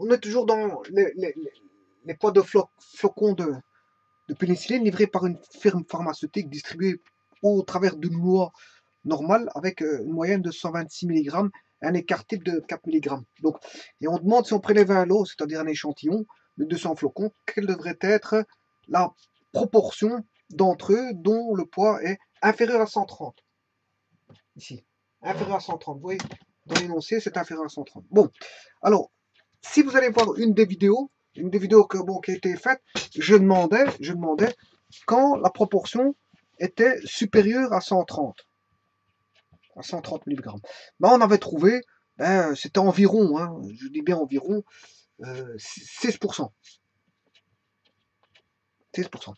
on est toujours dans les poids de flocons de pénicilline livrés par une firme pharmaceutique distribuée au travers d'une loi normale avec une moyenne de 126 mg et un écart type de 4 mg. Donc, et on demande si on prélève un lot, c'est-à-dire un échantillon de 200 flocons, quelle devrait être la proportion d'entre eux dont le poids est inférieur à 130. Ici, inférieur à 130. Vous voyez, dans l'énoncé, c'est inférieur à 130. Bon, alors, si vous allez voir une des vidéos qui a été faite, je demandais quand la proportion était supérieure à 130. À 130 mg. Ben, on avait trouvé, c'était environ, je dis bien environ, 6%. 6%.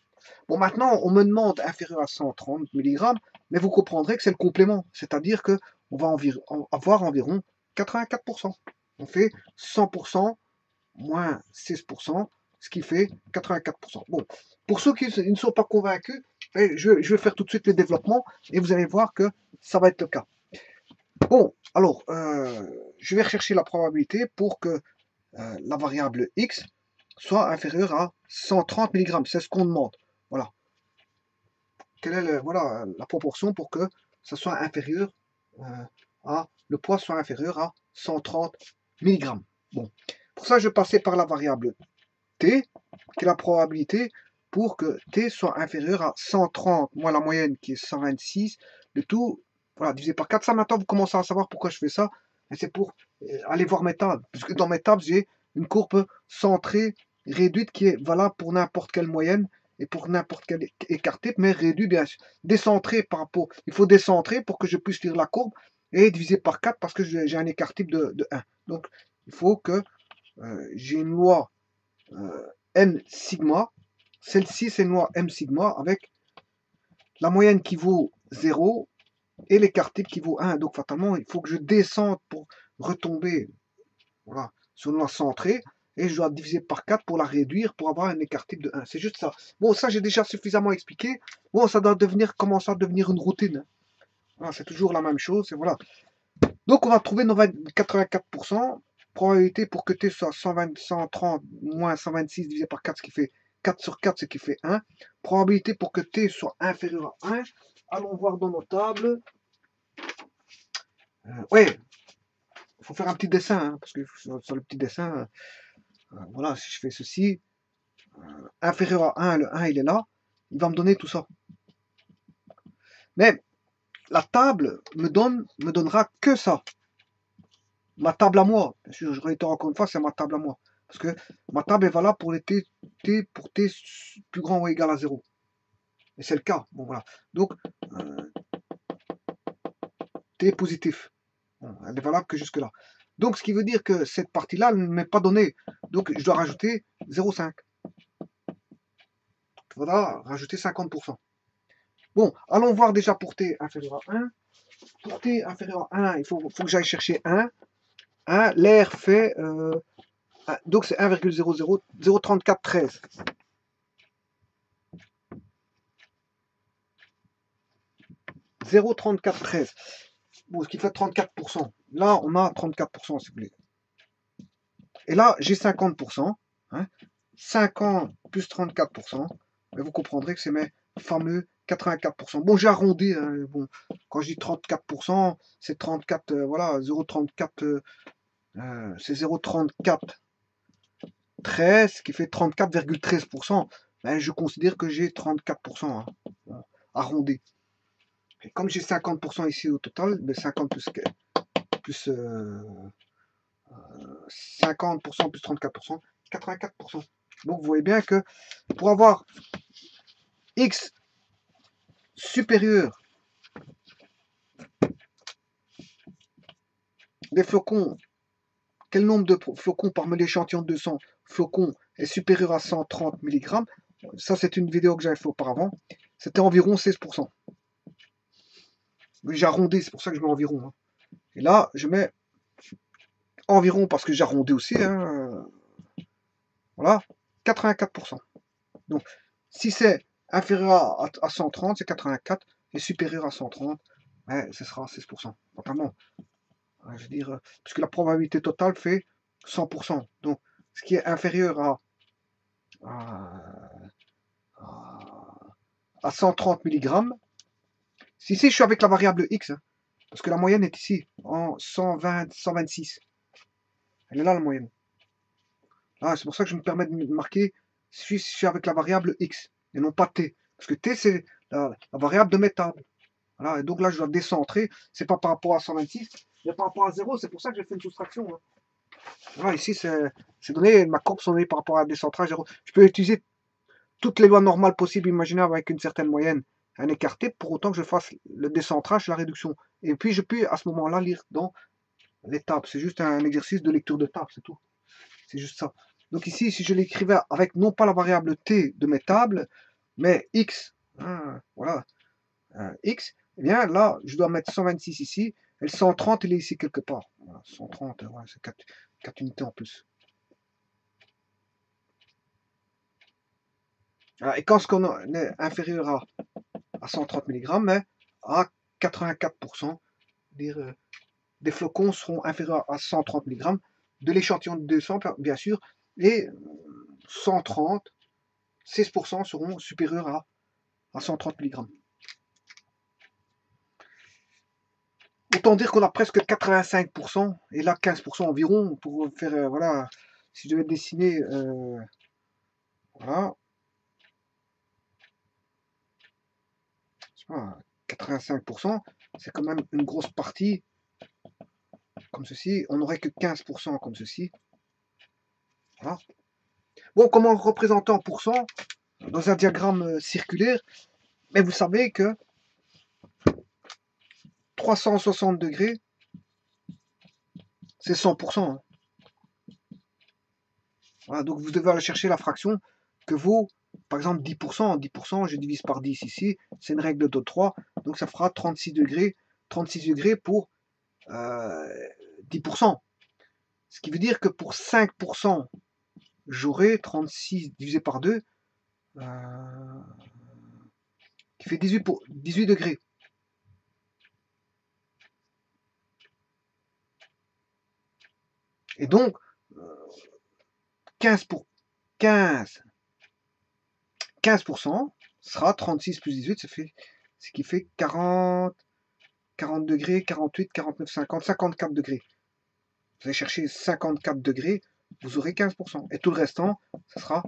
Bon, maintenant, on me demande inférieur à 130 mg, mais vous comprendrez que c'est le complément. C'est-à-dire qu'on va avoir environ 84%. On fait 100% moins 6%, ce qui fait 84%. Bon, pour ceux qui ne sont pas convaincus, je vais faire tout de suite le développement et vous allez voir que ça va être le cas. Bon, alors, je vais rechercher la probabilité pour que la variable x soit inférieure à 130 mg. C'est ce qu'on demande. Voilà. Quelle est voilà, la proportion pour que ça soit inférieur le poids soit inférieur à 130 mg. Bon, pour ça, je passais par la variable t, qui est la probabilité pour que t soit inférieur à 130, moins la moyenne qui est 126, le tout, voilà, divisé par 4. Ça, maintenant, vous commencez à savoir pourquoi je fais ça. C'est pour aller voir mes tables. Puisque dans mes tables, j'ai une courbe centrée, réduite, qui est valable pour n'importe quelle moyenne et pour n'importe quel écart type, mais réduit, bien sûr. Décentré par rapport. Il faut décentrer pour que je puisse lire la courbe et diviser par 4 parce que j'ai un écart type de 1. Donc, il faut que j'ai une loi M sigma. Celle-ci, c'est une loi M sigma avec la moyenne qui vaut 0 et l'écart type qui vaut 1. Donc, fatalement, il faut que je descende pour retomber voilà, sur une loi centrée. Et je dois diviser par 4 pour la réduire pour avoir un écart type de 1. C'est juste ça. Bon, ça, j'ai déjà suffisamment expliqué. Bon, ça doit commencer à devenir une routine. Voilà, c'est toujours la même chose. Et voilà. Donc, on va trouver nos 84%. Probabilité pour que t soit 130 moins 126 divisé par 4, ce qui fait 4 sur 4, ce qui fait 1. Probabilité pour que t soit inférieur à 1. Allons voir dans nos tables. Ouais, il faut faire un petit dessin, parce que sur le petit dessin, voilà, si je fais ceci, inférieur à 1, le 1 il est là, il va me donner tout ça. Mais la table me donnera que ça. Ma table à moi, bien sûr, je réitère encore une fois, c'est ma table à moi. Parce que ma table est valable pour les t pour t plus grand ou égal à 0. Et c'est le cas. Bon, voilà. Donc, t positif. Bon, elle est valable que jusque-là. Donc, ce qui veut dire que cette partie-là ne m'est pas donnée. Donc, je dois rajouter 0,5. Il faudra rajouter 50%. Bon, allons voir déjà pour t inférieur à 1. Pour t inférieur à 1, il faut que j'aille chercher 1. 1, l'air fait... donc, c'est 1,0003413. 0,3413. Bon, ce qui fait 34%. Là, on a 34%, si vous voulez. Et là, j'ai 50%. 50 plus 34%. Et vous comprendrez que c'est mes fameux 84%. Bon, j'ai arrondi. Bon, quand je dis 34%, c'est 34, voilà, 0,34, c'est 0,34 13, qui fait 34,13%. Ben, je considère que j'ai 34%, arrondi. Et comme j'ai 50% ici au total, ben 50 plus 50% plus 34%, 84%. Donc vous voyez bien que pour avoir X supérieur des flocons, quel nombre de flocons parmi l'échantillon de 200 flocons est supérieur à 130 mg, ça c'est une vidéo que j'avais fait auparavant, c'était environ 16%. J'ai arrondi, c'est pour ça que je mets environ. Et là, je mets environ parce que j'ai arrondi aussi. Voilà, 84%. Donc, si c'est inférieur à 130, c'est 84, et supérieur à 130, ce sera 6%. Notamment, je veux dire, puisque la probabilité totale fait 100%. Donc, ce qui est inférieur à, à 130 mg. Si ici, je suis avec la variable x, hein, parce que la moyenne est ici, en 120, 126. Elle est là, la moyenne. Ah, c'est pour ça que je me permets de marquer si je suis avec la variable x, et non pas t. Parce que t, c'est la variable de mes tables. Voilà, et donc là, je dois décentrer. C'est pas par rapport à 126, mais par rapport à 0. C'est pour ça que j'ai fait une soustraction. Hein. Voilà, ici, c'est donné, ma courbe sont données par rapport à décentrage 0. Je peux utiliser toutes les lois normales possibles, imaginables, avec une certaine moyenne, un écarté, pour autant que je fasse le décentrage, la réduction. Et puis, je peux à ce moment-là lire dans les tables. C'est juste un exercice de lecture de table, c'est tout. C'est juste ça. Donc ici, si je l'écrivais avec non pas la variable t de mes tables, mais x, hein, voilà, x, eh bien là, je dois mettre 126 ici, et le 130, il est ici quelque part. Voilà, 130, ouais, c'est 4 unités en plus. Voilà, et quand ce qu'on est inférieur à 130 mg, mais à 84%, des flocons seront inférieurs à 130 mg, de l'échantillon de 200, bien sûr, et 130, 16% seront supérieurs à 130 mg. Autant dire qu'on a presque 85%, et là 15% environ, pour faire, voilà, si je devais dessiner, voilà, 85%, c'est quand même une grosse partie, comme ceci, on n'aurait que 15% comme ceci. Voilà. Bon, comment représenter en pourcent dans un diagramme circulaire? Mais vous savez que 360 degrés, c'est 100%. Hein. Voilà, donc vous devez aller chercher la fraction que vaut, par exemple, 10%. 10%, je divise par 10 ici, c'est une règle de 3, donc ça fera 36 degrés. 36 degrés pour 10%. Ce qui veut dire que pour 5%, j'aurai 36 divisé par 2, qui fait 18 degrés. Et donc, 15 pour 15, 15% sera 36 plus 18, ça fait, ce qui fait 40 degrés, 48, 49, 50, 54 degrés. Vous allez chercher 54 degrés, vous aurez 15%. Et tout le restant, ça sera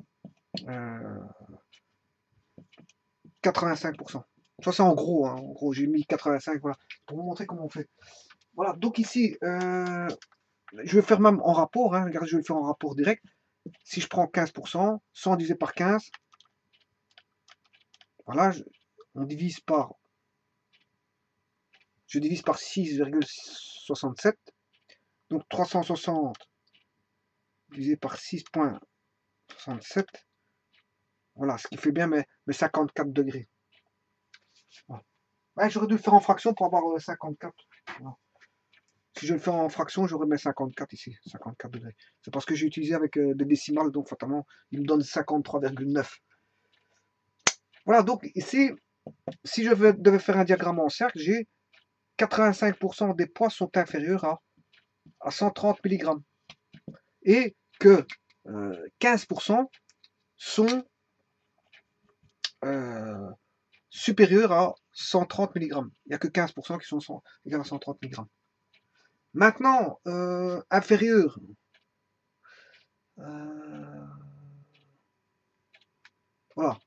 85%. Ça, c'est en gros. Hein. En gros, j'ai mis 85, voilà, pour vous montrer comment on fait. Voilà, donc ici, je vais faire même en rapport. Hein, regardez, je vais le faire en rapport direct. Si je prends 15%, 100 divisé par 15, voilà, on divise par, je divise par 6,67. Donc 360 divisé par 6,67. Voilà, ce qui fait bien mes 54 degrés. Voilà. Ouais, j'aurais dû le faire en fraction pour avoir 54. Voilà. Si je le fais en fraction, j'aurais mes 54 ici, 54 degrés. C'est parce que j'ai utilisé avec des décimales, donc fatalement, il me donne 53,9. Voilà, donc ici, si je devais faire un diagramme en cercle, j'ai 85% des poids sont inférieurs à 130 mg. Et que 15% sont supérieurs à 130 mg. Il n'y a que 15% qui sont égaux à 130 mg. Maintenant, inférieur. Voilà.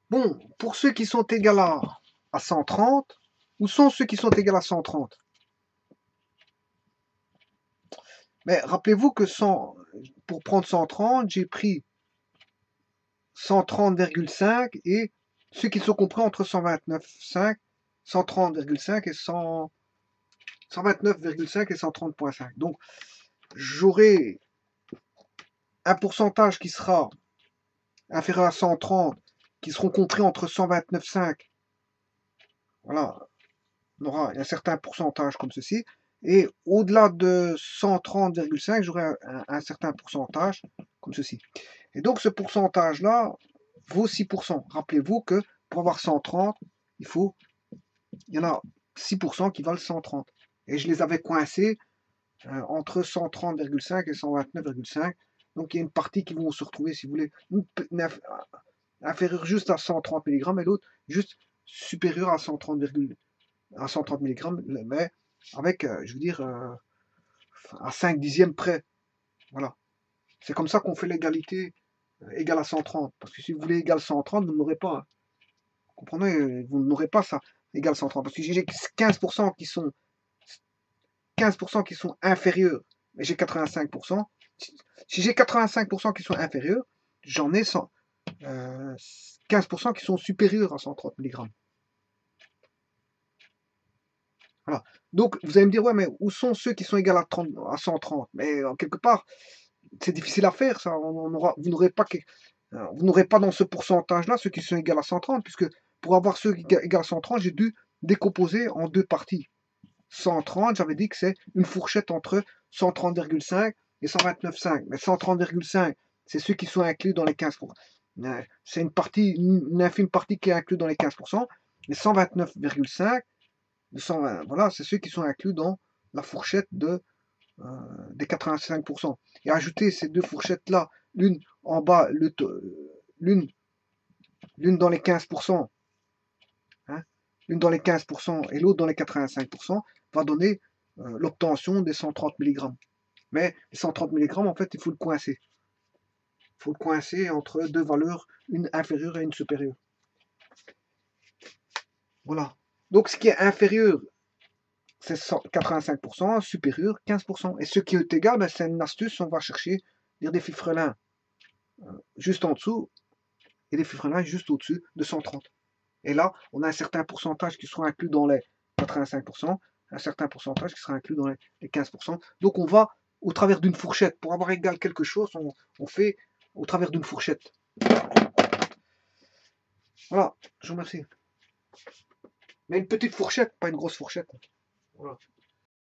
Bon, pour ceux qui sont égaux à 130, où sont ceux qui sont égaux à 130? Mais rappelez-vous que pour prendre 130, j'ai pris 130,5 et ceux qui sont compris entre 129,5, 130,5 et 129,5 et 130,5. Donc, j'aurai un pourcentage qui sera inférieur à 130, qui seront compris entre 129,5. Voilà, on aura un certain pourcentage comme ceci. Et au-delà de 130,5, j'aurai un certain pourcentage comme ceci. Et donc, ce pourcentage-là vaut 6%. Rappelez-vous que pour avoir 130, il y en a 6% qui valent 130. Et je les avais coincés entre 130,5 et 129,5. Donc il y a une partie qui vont se retrouver, si vous voulez, inférieure juste à 130 mg et l'autre juste supérieure à 130 mg, mais avec, je veux dire, à 5 dixièmes près. Voilà. C'est comme ça qu'on fait l'égalité égale à 130. Parce que si vous voulez égal 130, vous n'aurez pas. Vous comprenez? Vous n'aurez pas ça, égal 130. Parce que j'ai 15% qui sont 15% qui sont inférieurs, mais j'ai 85%. Si j'ai 85% qui sont inférieurs, j'en ai 15% qui sont supérieurs à 130 mg. Voilà. Donc, vous allez me dire, ouais, mais où sont ceux qui sont égaux à 130? Mais quelque part, c'est difficile à faire, ça. Vous n'aurez pas dans ce pourcentage-là ceux qui sont égaux à 130, puisque pour avoir ceux égaux à 130, j'ai dû décomposer en deux parties. 130, j'avais dit que c'est une fourchette entre 130,5 et 129,5. Mais 130,5, c'est ceux qui sont inclus dans les 15%. C'est une infime partie qui est inclue dans les 15%. Les 129,5, voilà, c'est ceux qui sont inclus dans la fourchette des 85%. Et ajouter ces deux fourchettes-là, l'une en bas, l'une dans les 15%, hein, l'une dans les 15% et l'autre dans les 85%, va donner l'obtention des 130 mg. Mais les 130 mg, en fait, il faut le coincer. Il faut le coincer entre deux valeurs, une inférieure et une supérieure. Voilà. Donc, ce qui est inférieur, c'est 85%, supérieur, 15%. Et ce qui est égal, ben, c'est une astuce, on va chercher des fifrelins juste en dessous et des fifrelins juste au-dessus de 130. Et là, on a un certain pourcentage qui sera inclus dans les 85%, un certain pourcentage qui sera inclus dans les 15%. Donc on va au travers d'une fourchette. Pour avoir égal quelque chose, on fait au travers d'une fourchette. Voilà, je vous remercie. Mais une petite fourchette, pas une grosse fourchette. Voilà.